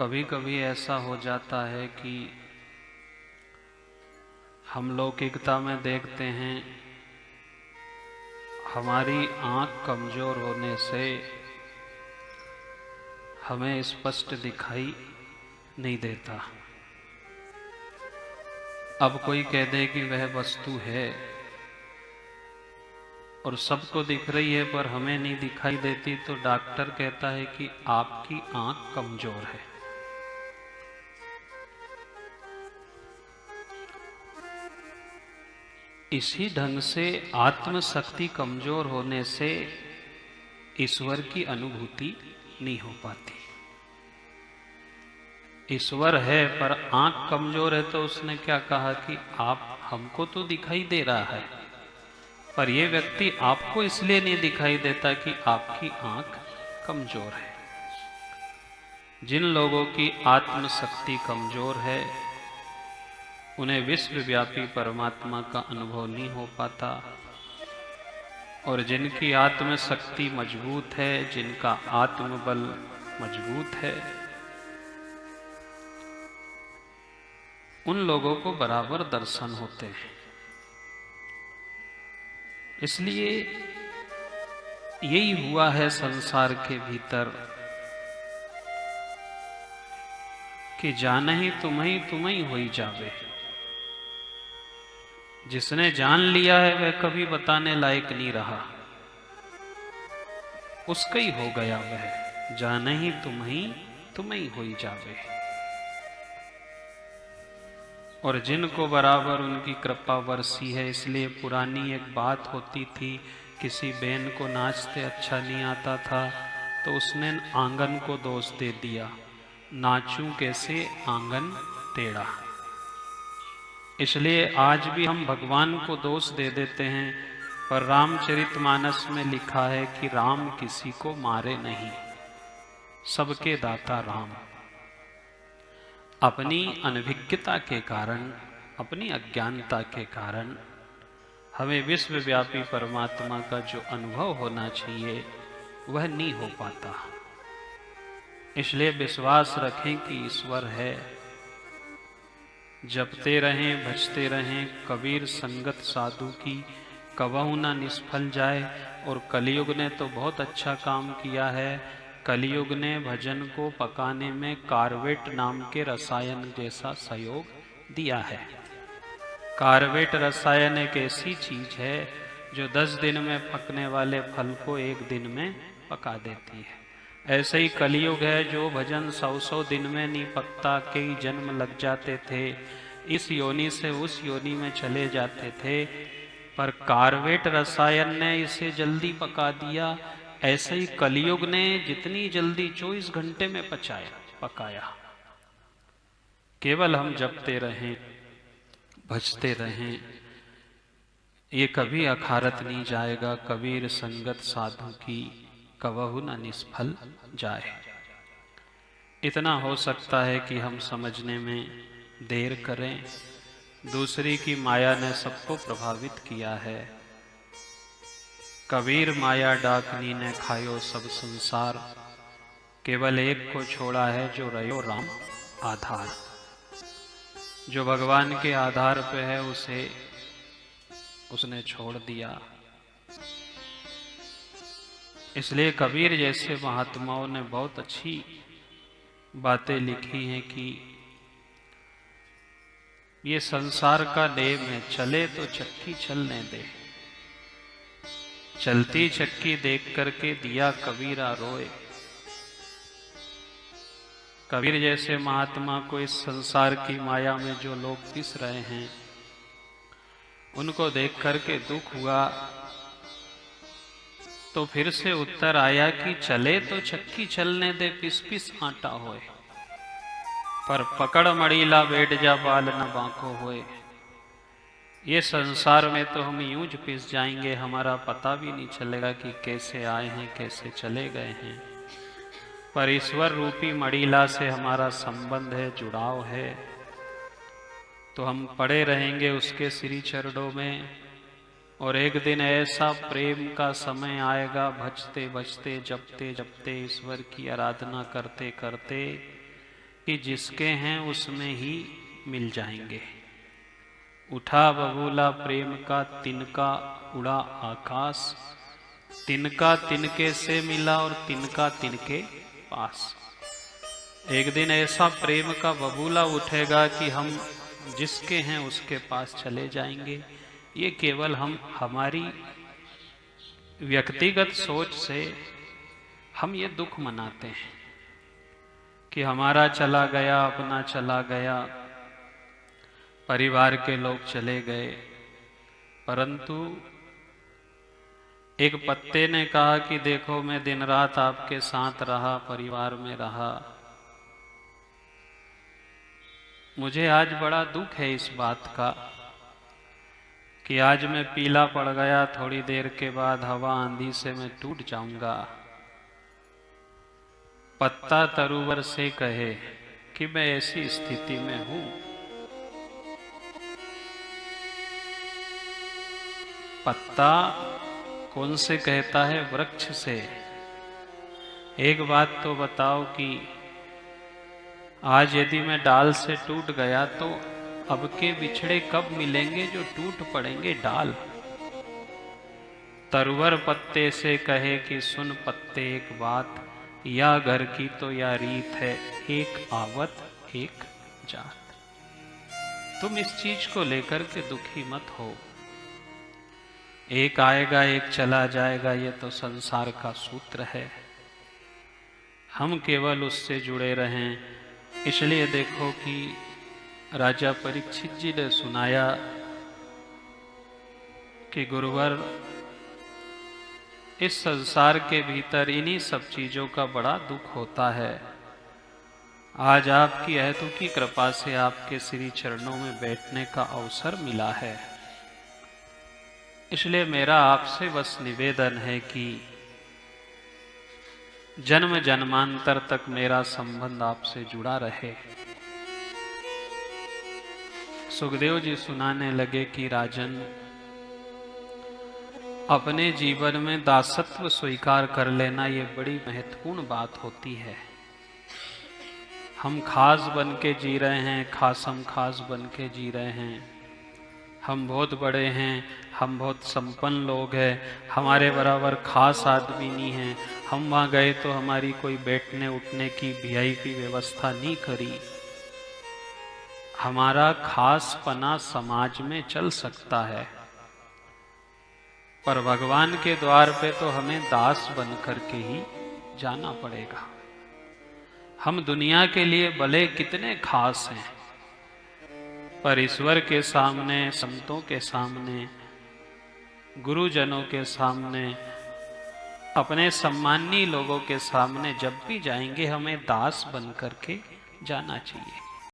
कभी कभी ऐसा हो जाता है कि हम लौकिकता में देखते हैं हमारी आँख कमज़ोर होने से हमें स्पष्ट दिखाई नहीं देता। अब कोई कह दे कि वह वस्तु है और सबको दिख रही है पर हमें नहीं दिखाई देती, तो डॉक्टर कहता है कि आपकी आँख कमज़ोर है। इसी ढंग से आत्मशक्ति कमजोर होने से ईश्वर की अनुभूति नहीं हो पाती। ईश्वर है पर आंख कमजोर है, तो उसने क्या कहा कि आप हमको तो दिखाई दे रहा है, पर यह व्यक्ति आपको इसलिए नहीं दिखाई देता कि आपकी आंख कमजोर है। जिन लोगों की आत्मशक्ति कमजोर है उन्हें विश्वव्यापी परमात्मा का अनुभव नहीं हो पाता, और जिनकी आत्मशक्ति मजबूत है, जिनका आत्मबल मजबूत है, उन लोगों को बराबर दर्शन होते हैं। इसलिए यही हुआ है संसार के भीतर कि जानहि तुम्हें होई जावे। जिसने जान लिया है वह कभी बताने लायक नहीं रहा, उसका ही हो गया वह। जानहि तुम्हें होई जावे। और जिनको बराबर उनकी कृपा बरसी है, इसलिए पुरानी एक बात होती थी, किसी बहन को नाचते अच्छा नहीं आता था तो उसने आंगन को दोष दे दिया, नाचूं कैसे आंगन टेढ़ा। इसलिए आज भी हम भगवान को दोष दे देते हैं, पर रामचरितमानस में लिखा है कि राम किसी को मारे नहीं, सबके दाता राम। अपनी अनभिज्ञता के कारण, अपनी अज्ञानता के कारण हमें विश्वव्यापी परमात्मा का जो अनुभव होना चाहिए वह नहीं हो पाता। इसलिए विश्वास रखें कि ईश्वर है। जपते रहें, भजते रहें, कबीर संगत साधु की कबहु न निष्फल जाए। और कलयुग ने तो बहुत अच्छा काम किया है। कलयुग ने भजन को पकाने में कार्बेट नाम के रसायन जैसा सहयोग दिया है। कार्बेट रसायन एक ऐसी चीज है जो 10 दिन में पकने वाले फल को 1 दिन में पका देती है। ऐसे ही कलयुग है, जो भजन 100 दिन में नहीं पकता, कई जन्म लग जाते थे, इस योनि से उस योनि में चले जाते थे, पर कार्बेट रसायन ने इसे जल्दी पका दिया। ऐसे ही कलयुग ने जितनी जल्दी 24 घंटे में पकाया। केवल हम जपते रहें, भजते रहें, ये कभी अखारत नहीं जाएगा। कबीर संगत साधु की कबहु न निष्फल जाए। इतना हो सकता है कि हम समझने में देर करें। दूसरी की माया ने सबको प्रभावित किया है। कबीर माया डाकनी ने खायो सब संसार, केवल एक को छोड़ा है जो रयो राम आधार। जो भगवान के आधार पे है उसे उसने छोड़ दिया। इसलिए कबीर जैसे महात्माओं ने बहुत अच्छी बातें लिखी हैं कि ये संसार का नेम है, चले तो चक्की चलने दे। चलती चक्की देख करके दिया कबीरा रोए। कबीर जैसे महात्मा को इस संसार की माया में जो लोग पिस रहे हैं उनको देख करके दुख हुआ, तो फिर से उत्तर आया कि चले तो चक्की चलने दे, पिस पिस आटा होए, पर पकड़ मड़ीला बैठ जा बाल न बांको होए। ये संसार में तो हम यूं ज पिस जाएंगे, हमारा पता भी नहीं चलेगा कि कैसे आए हैं कैसे चले गए हैं। पर ईश्वर रूपी मड़ीला से हमारा संबंध है, जुड़ाव है, तो हम पड़े रहेंगे उसके श्री चरणों में। और एक दिन ऐसा प्रेम का समय आएगा, भजते भजते जपते जपते ईश्वर की आराधना करते करते, कि जिसके हैं उसमें ही मिल जाएंगे। उठा बबूला प्रेम का तिनका उड़ा आकाश, तिनका तिनके से मिला और तिनका तिनके पास। एक दिन ऐसा प्रेम का बबूला उठेगा कि हम जिसके हैं उसके पास चले जाएंगे। ये केवल हम हमारी व्यक्तिगत सोच से हम ये दुख मनाते हैं कि हमारा चला गया, अपना चला गया, परिवार के लोग चले गए। परंतु एक पत्ते ने कहा कि देखो मैं दिन रात आपके साथ रहा, परिवार में रहा, मुझे आज बड़ा दुख है इस बात का कि आज मैं पीला पड़ गया, थोड़ी देर के बाद हवा आंधी से मैं टूट जाऊंगा। पत्ता तरुवर से कहे कि मैं ऐसी स्थिति में हूं। पत्ता कौन से कहता है? वृक्ष से। एक बात तो बताओ कि आज यदि मैं डाल से टूट गया तो अब के बिछड़े कब मिलेंगे जो टूट पड़ेंगे डाल। तरुवर पत्ते से कहे कि सुन पत्ते एक बात, या घर की तो या रीत है, एक आवत एक जात। तुम इस चीज को लेकर के दुखी मत हो। एक आएगा एक चला जाएगा, ये तो संसार का सूत्र है। हम केवल उससे जुड़े रहें। इसलिए देखो कि राजा परीक्षित जी ने सुनाया कि गुरुवर इस संसार के भीतर इन्हीं सब चीजों का बड़ा दुख होता है। आज आपकी अहेतु की कृपा से आपके श्री चरणों में बैठने का अवसर मिला है। इसलिए मेरा आपसे बस निवेदन है कि जन्म जन्मांतर तक मेरा संबंध आपसे जुड़ा रहे। सुखदेव जी सुनाने लगे कि राजन, अपने जीवन में दासत्व स्वीकार कर लेना ये बड़ी महत्वपूर्ण बात होती है। हम खास बन के जी रहे हैं, खासम खास बन के जी रहे हैं। हम बहुत बड़े हैं, हम बहुत संपन्न लोग हैं, हमारे बराबर खास आदमी नहीं है। हम वहाँ गए तो हमारी कोई बैठने उठने की वीआईपी व्यवस्था नहीं करी। हमारा खासपना समाज में चल सकता है, पर भगवान के द्वार पे तो हमें दास बन करके ही जाना पड़ेगा। हम दुनिया के लिए भले कितने खास हैं, पर ईश्वर के सामने, संतों के सामने, गुरुजनों के सामने, अपने सम्मानीय लोगों के सामने जब भी जाएंगे हमें दास बन करके जाना चाहिए।